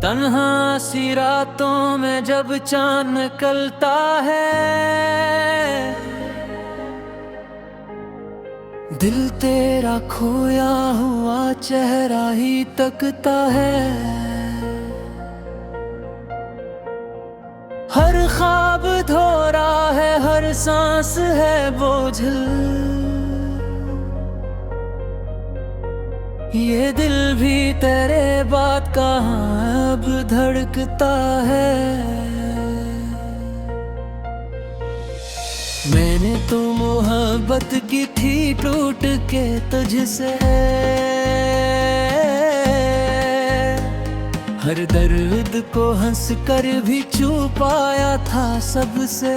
तन्हा सी रातों में जब चांद निकलता है, दिल तेरा खोया हुआ चेहरा ही तकता है। हर ख्वाब धो रहा है, हर सांस है बोझल, ये दिल भी तेरे बात कहाँ अब धड़कता है। मैंने तो मोहब्बत की थी टूट के तुझसे, हर दर्द को हंस कर भी छुपाया था सबसे।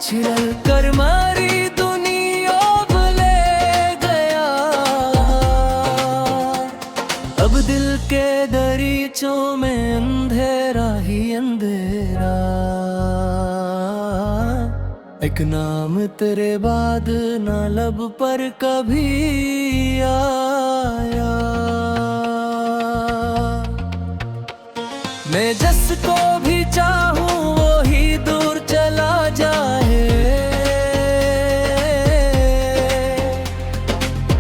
छिल कर मारी दुनिया ले गया, अब दिल के दरीचों में अंधेरा ही अंधेरा। एक नाम तेरे बाद ना लब पर कभी आया। मैं जिसको भी चाहूं वो ही दूर चला जाए,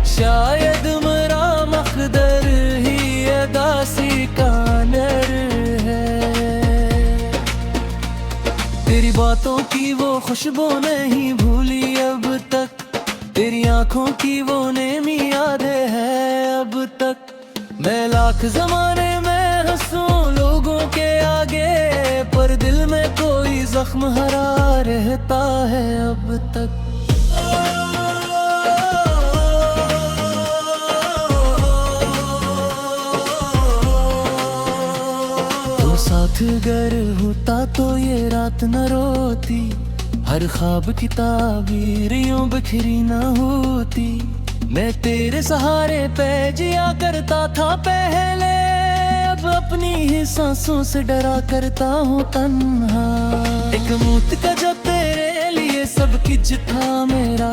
शायद मेरा मकदर ही अदासी का नर है। तेरी बातों की वो खुशबू नहीं भूली अब तक, तेरी आंखों की वो नेमी यादें है अब तक। मैं लाख जमाने में हंसूं लोगों के आगे, पर दिल में कोई जख्म हरा रहता है अब तक। तो साथ अगर होता तो ये रात न रोती, हर ख्वाब की ताबीर यूं बिखरी न होती। मैं तेरे सहारे पे जिया करता था पहले, अब अपनी ही सांसों से डरा करता हूँ तन्हा। एक मूत का जब तेरे लिए सब कुछ था मेरा,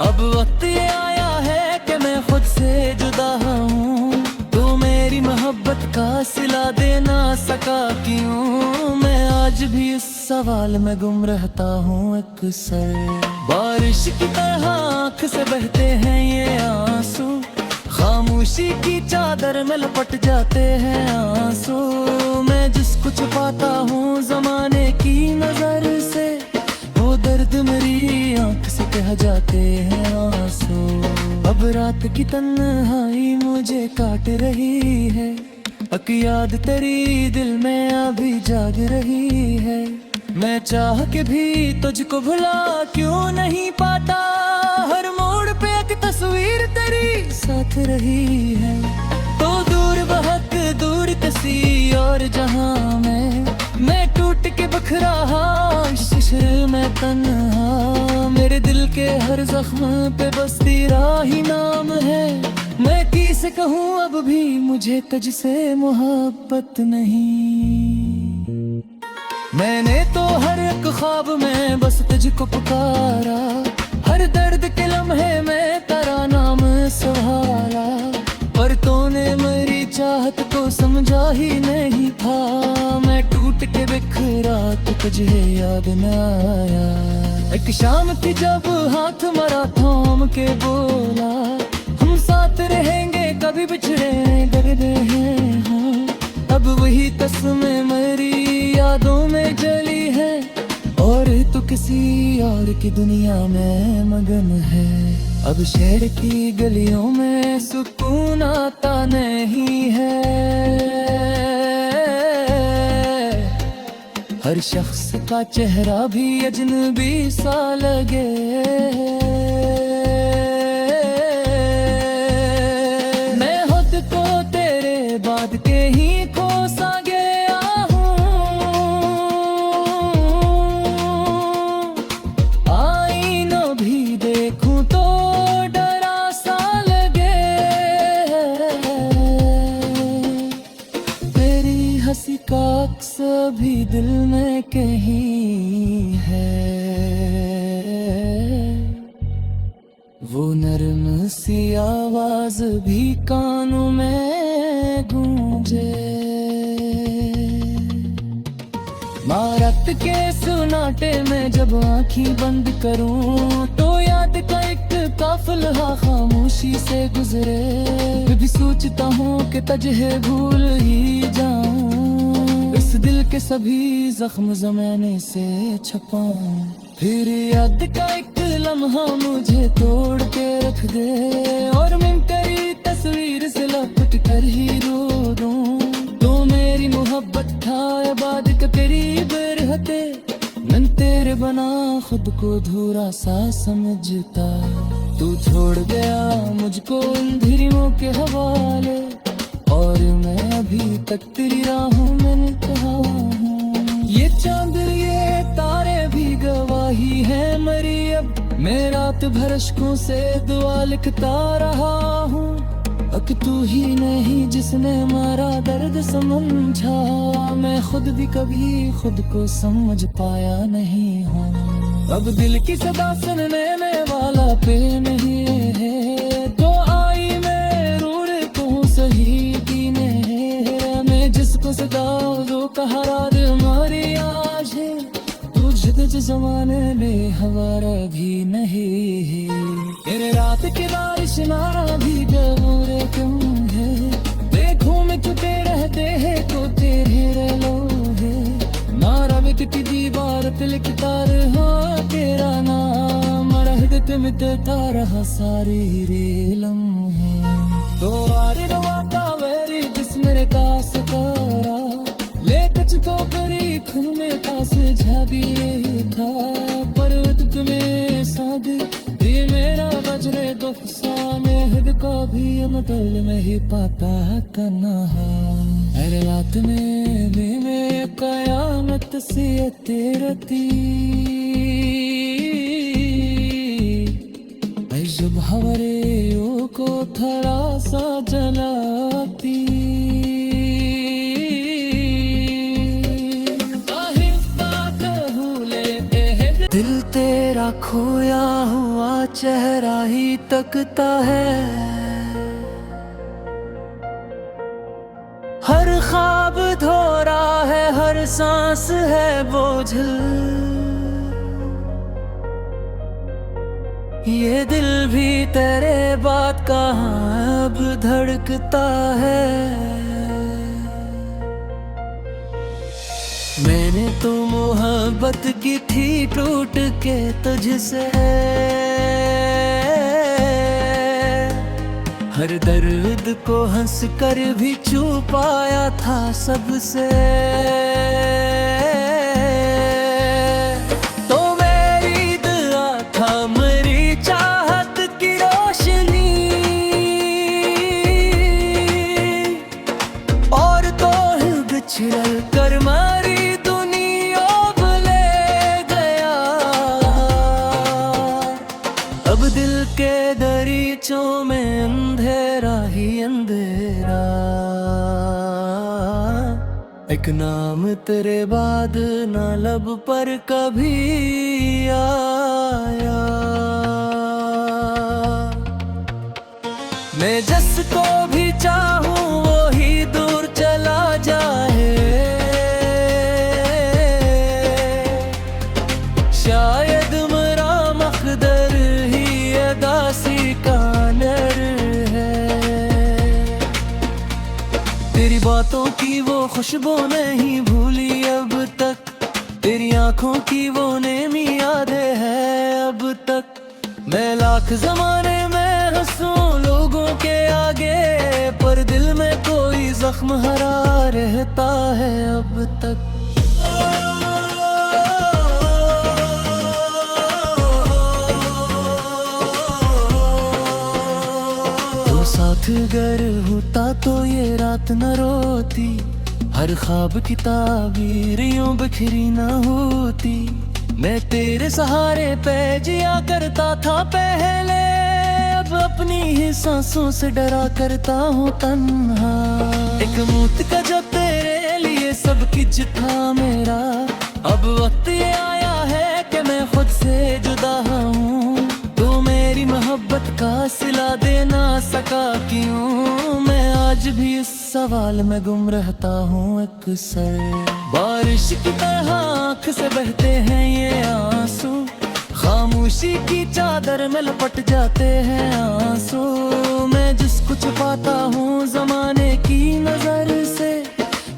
अब वक्त ये आया है कि मैं खुद से जुदा हूँ। तो मेरी मोहब्बत का सिला दे ना सका क्यों, मैं आज भी इस सवाल में गुम रहता हूँ अक्सर। बारिश की तरह आँख से बहते हैं ये आंसू, खामोशी की चादर में लपट जाते हैं आंसू। मैं जिसको छुपाता हूँ जमाने की नजर से, वो दर्द मेरी आँख से कह जाते हैं आंसू। अब रात की तन्हाई मुझे काट रही है, अक याद तेरी दिल में अभी जाग रही है। मैं चाह के भी तुझको भुला क्यों नहीं पाता, हर मोड़ पे एक तस्वीर तेरी साथ रही है। तो दूर बहुत दूर किसी और जहां में, मैं टूट के बखरा शिशर में तन्हा। मेरे दिल के हर जख्म पे बस तेरा ही नाम है, मैं किसे कहूँ अब भी मुझे तुझसे मोहब्बत नहीं। मैंने तो हर एक ख्वाब में बस तुझको पुकारा, हर दर्द के लम्हे में तेरा नाम सहारा। पर तूने मेरी चाहत को समझा ही नहीं था, मैं टूट के बिखरा तो तुझे याद न आया। एक शाम थी जब हाथ मरा थाम के बोला, हम साथ रहेंगे कभी बिछड़े डरते हैं हाँ। अब वही तस्वीर मेरी यादों में जली है, और तू किसी और की दुनिया में मगन है। अब शहर की गलियों में सुकून आता नहीं है, हर शख्स का चेहरा भी अजनबी सा लगे। मैं खुद को दिल में कहीं है, वो नर्म सी आवाज भी कानों में गूंजे। रात के सुनाटे में जब आँखें बंद करूं तो याद का एक काफिला खामोशी से गुजरे। मैं भी सोचता हूँ कि तुझे भूल ही जाऊं, इस दिल के सभी जख्म ज़माने से छुपाऊं। फिर याद का एक लम्हा मुझे तोड़ के रख दे और मैं तेरी तस्वीर से लपट कर ही रो दूं। तो मेरी मोहब्बत था बाद के करीब रहते, मैं तेरे बना खुद को धूरा सा समझता। तू छोड़ गया मुझको अंधेरियों के हवाले और मैं अभी तक तेरी राहों में कहा हूँ। ये चांद ये तारे भी गवाही है मरी अब, मैं रात भर अश्कों से दुआ लिखता रहा हूँ। अब तू ही नहीं जिसने मारा दर्द समझा, मैं खुद भी कभी खुद को समझ पाया नहीं हूँ। अब दिल की सदा सुनने में वाला पे नहीं है, तो आई मैं रूर को सही कीने है। मैं जिसको सदा दो कहारा दे मारी आज है, तुझे जमाने में हमारा भी नहीं है। तेरे रात की बारिश नारा भी गबूरे क्यों है, देखूं मैं तुझे रहते हैं तो तेरे रलोगे। मारा मिटती दीवार पे लिखता रहा तेरा नाम, रहत मिटता रहा सारी रे लम्हे। तो आरे रवाता वेरी जिस मेरे कास करा, ले तुझको करी खून में कास झाबी था। पर तुम्हें साद ये मेरा बजरे दो फसाने हद का भी अमतल में ही पाता करना है। हर रात में कयामत सी तेरती, जब हवरे को थरा सा जलाती। दिल तेरा खोया हुआ चेहरा ही तकता है, हर ख्वाब धो रहा है, हर सांस है बोझल। ये दिल भी तेरे बात कहाँ अब धड़कता है। मैंने तो मोहब्बत की थी टूट के तुझसे, हर दर्द को हंस कर भी छुपाया था सबसे। तो मेरी दुआ था मेरी चाहत की रोशनी, और तो बिछड़ कर मारी दिल के दरीचों में अंधेरा ही अंधेरा। एक नाम तेरे बाद ना लब पर कभी आया। मैं जिसको भी चाहूं वो ही दूर चला जाए, शायद मेरा मकदर दासी का नर है। तेरी बातों की वो खुशबू नहीं भूली अब तक, तेरी आंखों की वो नेमी यादें है अब तक। मैं लाख जमाने में हंसूं लोगों के आगे, पर दिल में कोई जख्म हरा रहता है अब तक। साथ गर होता तो ये रात न रोती, हर ख्वाब की ताबीर यूं बिखरी न होती। मैं तेरे सहारे पे जिया करता था पहले, अब अपनी ही सांसों से डरा करता हूँ तन्हा। एक मूत का जो तेरे लिए सब सब कुछ था मेरा, अब वक्त ये आया है कि मैं खुद से जुदा हूँ। तो मेरी मोहब्बत का सिला दे ना सका क्यों, मैं आज भी इस सवाल में गुम रहता हूँ अक्सर। बारिश की तरह आँख से बहते हैं ये आंसू, खामोशी की चादर में लपट जाते हैं आंसू। मैं जिसको छुपाता हूँ जमाने की नजर से,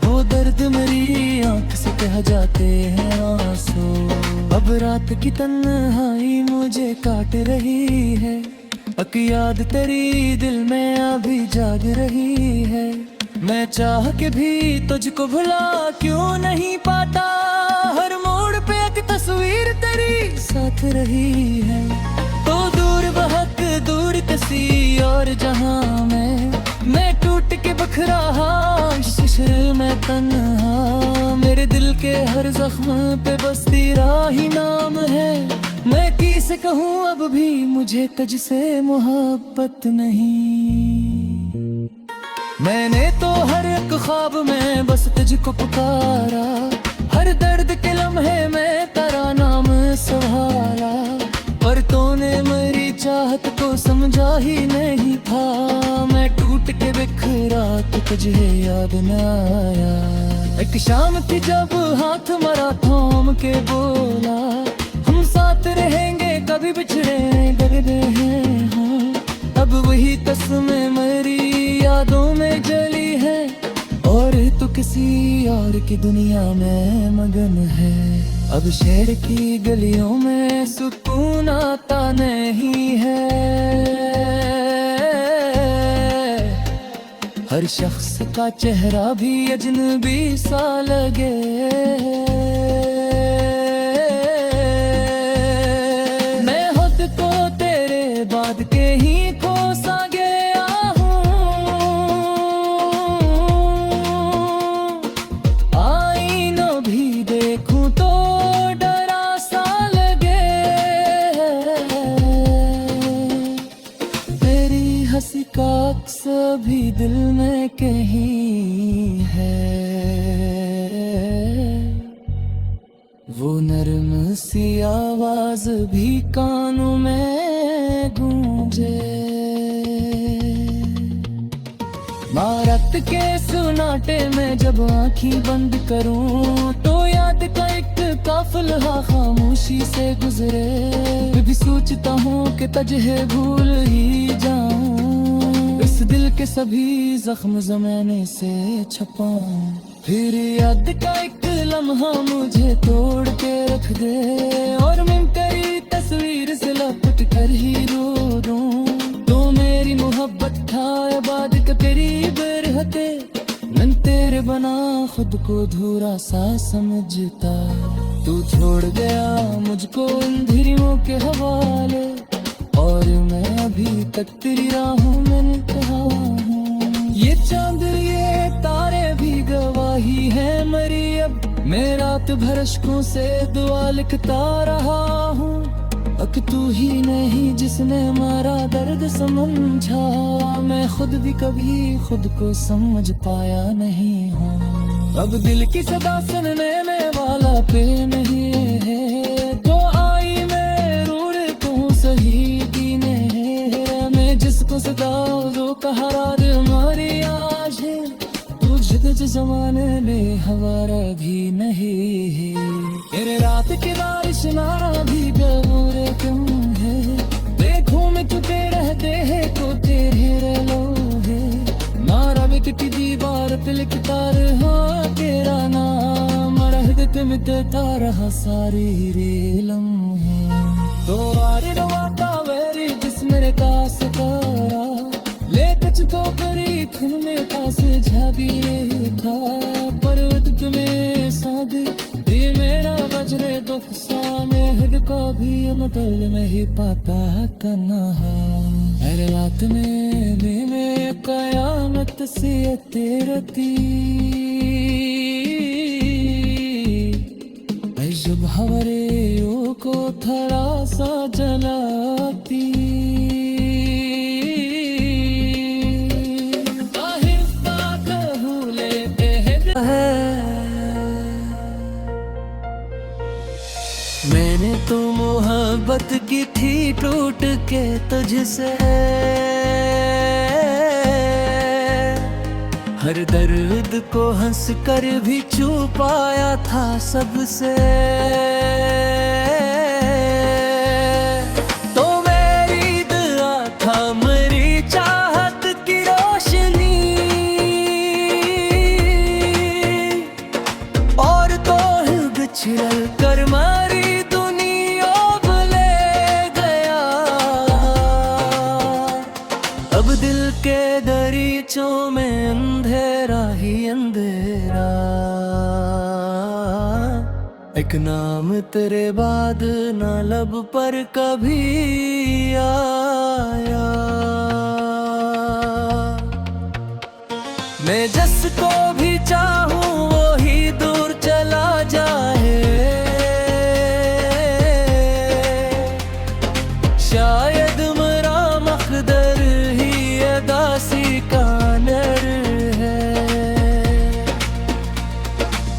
वो दर्द मेरी आँख से कह जाते हैं आंसू। अब रात की तन्हाई मुझे काट रही है, अक याद तेरी दिल में अभी जाग रही है। मैं चाह के भी तुझको भुला क्यों नहीं पाता, हर मोड़ पे एक तस्वीर तेरी साथ रही है। तो दूर बहुत दूर किसी और जहां मैं टूट के बखरा शिशर में तन्हा। मेरे दिल के हर जख्म पे बस तेरा ही नाम है, मैं किसे कहूँ अब भी मुझे तुझसे मोहब्बत नहीं। मैंने तो हर एक ख्वाब में बस तुझको पुकारा, हर दर्द के लम्हे में तेरा नाम सहारा। पर तूने मेरी चाहत को समझा ही नहीं था, मैं टूट के बिखरा तो तुझे याद न आया। एक शाम थी जब हाथ मरा थाम के बोला, हम साथ रहेंगे कभी बिछड़े डरते हैं हाँ। अब वही तस्वीर मेरी यादों में जली है, और तू किसी और की दुनिया में मगन है। अब शहर की गलियों में सुकून आता नहीं है, हर शख्स का चेहरा भी अजनबी सा लगे। मैं खुद को तेरे बाद के ही खो सा गया हूँ, आईना भी देखूं तो डरा सा लगे। तेरी हंसी का अक्स भी दिल में कहीं है, वो नर्म सी आवाज भी कानों में गूंजे। रात के सुनाटे में जब आँखें बंद करूं, तो याद का एक काफिला खामोशी से गुजरे। मैं भी सोचता हूँ कि तुझे भूल ही जाऊं, इस दिल के सभी जख्म ज़माने से छुपाऊं। फिर याद का एक लम्हा मुझे तोड़ के रख दे, और मैं तेरी तस्वीर से लपट कर ही रो दूं। तो मेरी मोहब्बत था आबाद का करीब रहते, मैं तेरे बना खुद को धूरा सा समझता। तू छोड़ गया मुझको अंधेरियों के हवाले, और मैं अभी तक तेरी राहों में कहा हूँ। ये चांद ये तारे भी गवाही है मरी, अब मैं रात भर अश्कों से दुआ लिखता रहा हूँ। अक तू ही नहीं जिसने हमारा दर्द समझा, मैं खुद भी कभी खुद को समझ पाया नहीं हूँ। अब दिल की सदा सुनने में वाला पे नहीं है, तो आई मैं रूर को सही दीने है। मैं जिसको सदा जो कहा हमारी आज है, तुझ जमाने में हमारा भी नहीं है। तेरे रात की बारिश नारा भी बेगोरे क्यों है, देखूं मैं तुझे रहते हैं तो तेरे रलो है। नारा विकटी दीवार पे लिखता रहा तेरा नाम, रहदत में देता रहा सारी रे लम्हे। तो आरे रवाता वेरी जिस मेरे कास तारा, ले कुछ तो करी खुन में कास झाबी था। पर तुम्हें साध ये मेरा बजरे दुख सा, मेहर का भी मतलब में ही पाता तन्हा। हर रात में कयामत सी तेरती, जब हवरे को थरा सा जलाती। है आई थी टूट के तुझसे, हर दर्द को हंस कर भी छुपाया था सबसे। तो मेरी दुआ था मेरी चाहत की रोशनी, और तो बिछड़ कर मारी दुनिया ले गया। अब दिल के दरीचों में अंधेरा ही अंधेरा, एक नाम तेरे बाद ना लब पर कभी आया। मैं जिसको भी चाहूं वो ही दूर चला जाए, शायद मेरा मकदर ही अदासी का नर है।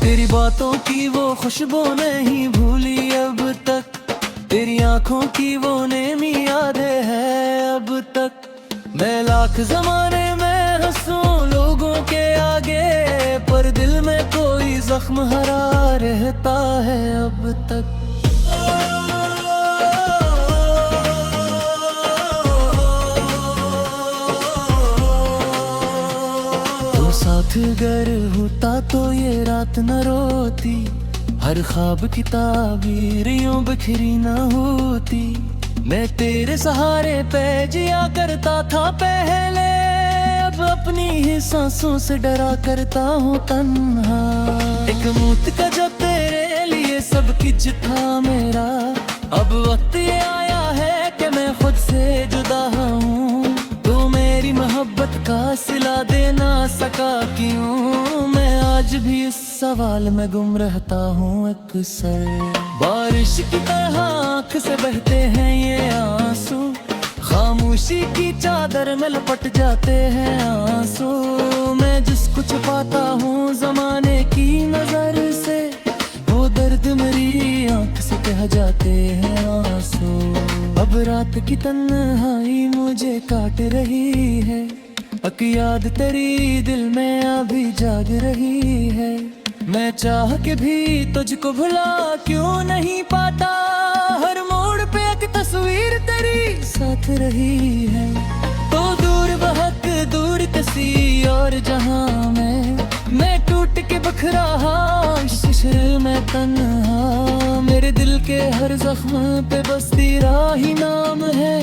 तेरी बातों की वो खुशबू नहीं भूली अब तक, तेरी आंखों की वो नेमी यादें है अब तक। मैं लाख जमाने में हंसूं लोगों के आगे, पर दिल में कोई जख्म हरा रहता है अब तक। तो साथ गर होता तो ये रात न रोती, हर ख्वाब की ताबीर यूं बिखरी न होती। मैं तेरे सहारे पे जिया करता था पहले, अब अपनी ही सांसों से डरा करता हूँ तन्हा। एक मूत का जब तेरे लिए सब कुछ था मेरा, अब वक्त ये आया है कि मैं खुद से जुदा हूँ। तो मेरी मोहब्बत का सिला दे ना सका क्यों, मैं आज भी इस सवाल में गुम रहता हूँ अक्सर। बारिश की तरह आँख से बहते हैं ये आंसू, खामोशी की चादर में लपट जाते हैं आंसू। मैं जिसको छुपाता हूँ जमाने की नजर से, वो दर्द मेरी आँख से कह जाते हैं आंसू। अब रात की तन्हाई मुझे काट रही है, अक याद तेरी दिल में अभी जाग रही है। मैं चाह के भी तुझको भुला क्यों नहीं पाता, हर मोड़ पे एक तस्वीर तेरी साथ रही है। तो दूर बहुत दूर किसी और जहां में, मैं टूट के बखरा इस शहर में तन्हा। मेरे दिल के हर जख्म पे बस तेरा ही नाम है,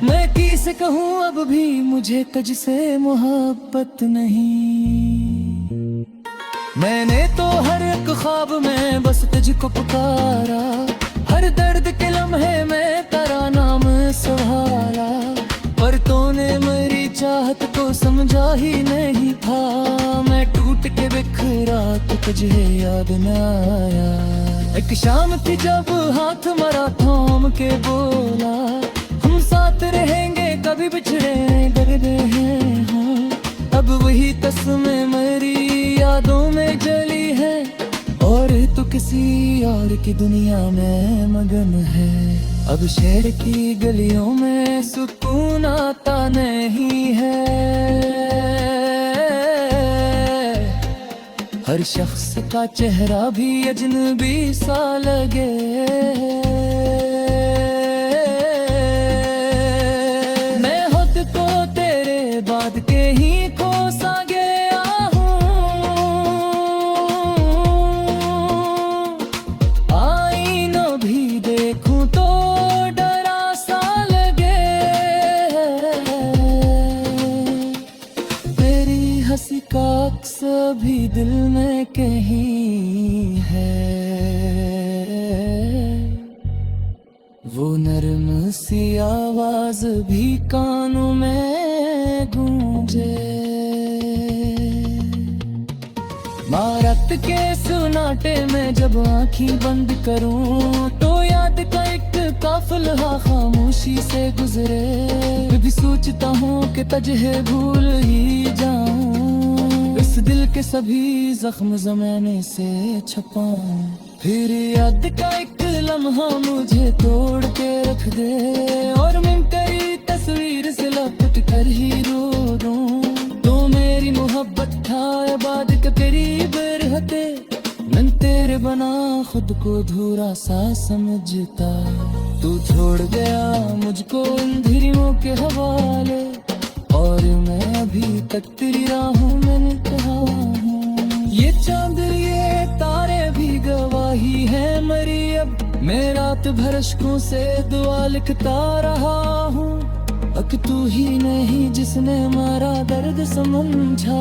मैं किसे कहूँ अब भी मुझे तुझसे मोहब्बत नहीं। मैंने तो हर एक ख्वाब में बस तुझको पुकारा, हर दर्द के लम्हे में तेरा नाम सहारा। पर तूने मेरी चाहत को समझा ही नहीं था, मैं टूट के बिखरा तो तुझे याद न आया। एक शाम थी जब हाथ मरा थाम के बोला, हम साथ रहेंगे कभी बिछड़े डरते हैं हाँ। अब वही तस्वीर मेरी यादों में जली है, और तो किसी और की दुनिया में मगन है। अब शहर की गलियों में सुकून आता नहीं है, हर शख्स का चेहरा भी अजनबी सा लगे। मैं खुद को तेरे बाद के ही खो सा गया हूँ, आईना भी देखूं तो डरा सा लगे। तेरी हंसी का अक्स भी दिल में कहीं है, वो नर्म सी आवाज भी कानों में गूंजे। मारत के सुनाटे में जब आँखें बंद करूं, तो याद का एक काफिला खामोशी से गुजरे। मैं भी सोचता हूँ कि तुझे भूल ही जाऊं, इस दिल के सभी जख्म ज़माने से छुपाऊं। फिर याद का एक लम्हा मुझे तोड़ के रख दे, और मैं तेरी तस्वीर से लपट कर ही रो दूं। तो मेरी मोहब्बत था बाद के करीब रहते, मैं तेरे बना खुद को धूरा सा समझता। तू छोड़ गया मुझको अंधेरियों के हवाले, और मैं अभी तक तेरी राहों में कहा हूँ। ये चांद ये तारे भी गवाही है मरी, अब मैं रात भर अश्कों से दुआ लिखता रहा हूँ। अक तू ही नहीं जिसने हमारा दर्द समझा,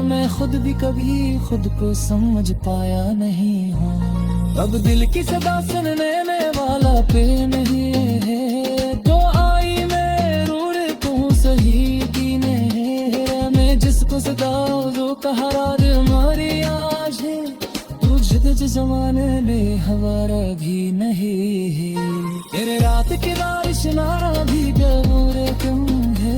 मैं खुद भी कभी खुद को समझ पाया नहीं हूँ। अब दिल की सदा सुनने में वाला पे नहीं है, तो आई मैं रूर कहूँ सही की नहीं। मैं जिसको सदा जो कहा मारी आज है, तुझे जमाने में हमारा भी नहीं है। तेरे रात की बारिश नारा भी गबूरे क्यों है,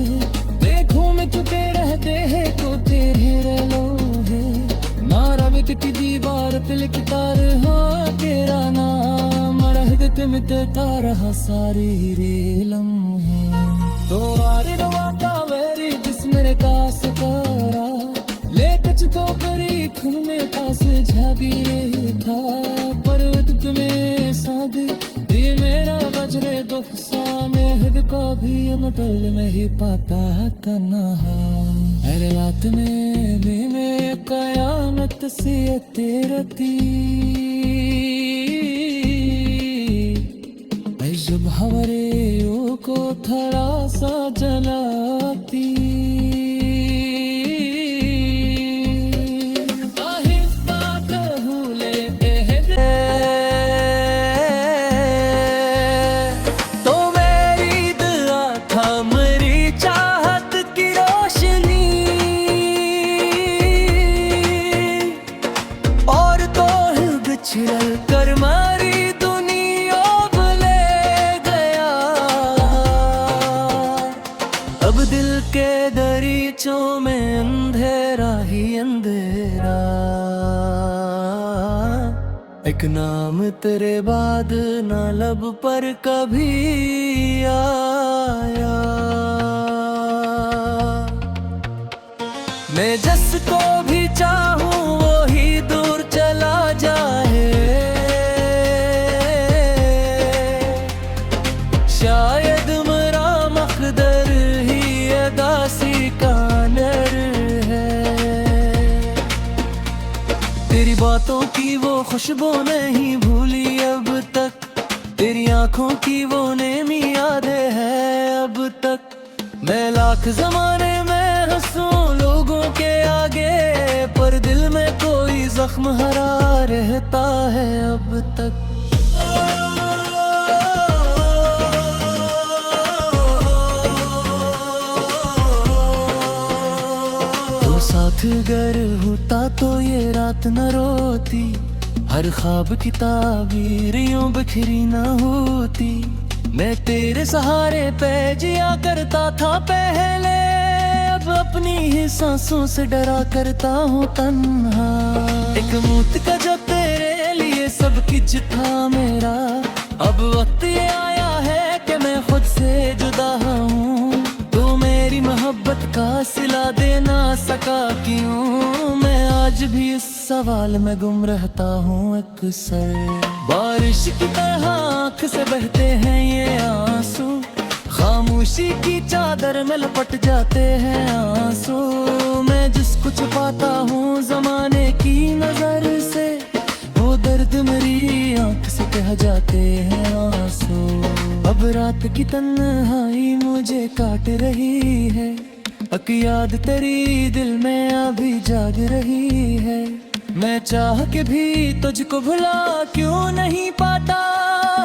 देखूं मैं तुझे रहते हैं तो तेरे रलो है। नारा में की दीवार पे लिखता रहा तेरा नाम, रहते मिटता रहा सारी रे लम्हे। तो आरे रवाता मेरी जिस मेरे कास करा, ले तुझको करी खून में पास झागी था। पर्वत तुम्हें साध ये मेरा बजरे दुख सा, मेहद का भी अमतल में ही पाता तन्हा। हर रात में भी मैं कयामत सी तेरती, जब हमारे को थोड़ा सा जलाती। छिल कर मारी दुनिया ले गया, अब दिल के दरीचों में अंधेरा ही अंधेरा। एक नाम तेरे बाद ना लब पर कभी आया। मैं जिसको भी चाहूं वो ही दूर चला जाए, शायद मेरा मकदर ही अदासी का नर है। तेरी बातों की वो खुशबू नहीं भूली अब तक, तेरी आंखों की वो नेमी यादें है अब तक। मैं लाख जमाने में हंसूं लोगों के आगे, पर दिल में कोई जख्म हरा रहता है अब तक। तो साथ गर होता तो ये रात न रोती, हर ख्वाब की ताबीर यूं बिखरी न होती। मैं तेरे सहारे पे जिया करता था पहले, अब अपनी ही सांसों से डरा करता हूँ तन्हा। एक मूत का जो तेरे लिए सब कुछ था मेरा, अब वक्त ये आया है कि मैं खुद से जुदा हूँ। तो मेरी मोहब्बत का सिला दे ना सका क्यों, मैं आज भी इस सवाल में गुम रहता हूँ अक्सर। बारिश की तरह आँख से बहते हैं ये आंसू, खामोशी की चादर में लपट जाते हैं आंसू। मैं जिसको छुपाता हूँ जमाने की नजर से, वो दर्द मेरी आँख से कह जाते हैं आंसू। अब रात की तन्हाई मुझे काट रही है, अक याद तेरी दिल में अभी जाग रही है। मैं चाह के भी तुझको भुला क्यों नहीं पाता,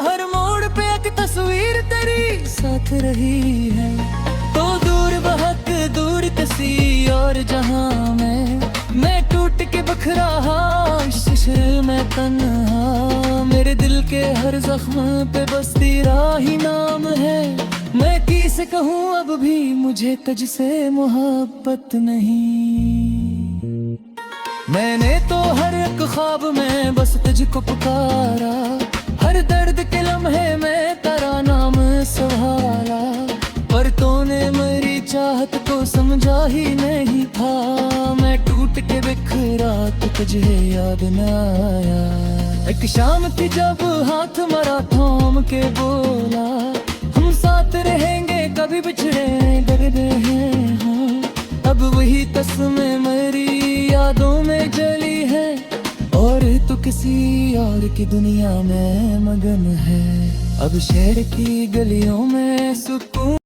हर मोड़ पे एक तस्वीर तेरी साथ रही है। तो दूर बहुत दूर किसी और जहां मैं टूट के बखरा शिशर में तन्हा। मेरे दिल के हर जख्म पे बस तेरा ही नाम है, मैं किसे कहूँ अब भी मुझे तुझसे मोहब्बत नहीं। मैंने तो हर एक ख्वाब में बस तुझको पुकारा, हर दर्द के लम्हे में तेरा नाम सहारा। पर तूने मेरी चाहत को समझा ही नहीं था, मैं टूट के बिखरा तो तुझे याद न आया। एक शाम थी जब हाथ मरा थाम के बोला, हम साथ रहेंगे कभी बिछड़े डरते हैं हाँ। अब वही तस्वीर मेरी यादों में जली है, और तू किसी और की दुनिया में मगन है। अब शहर की गलियों में सुकून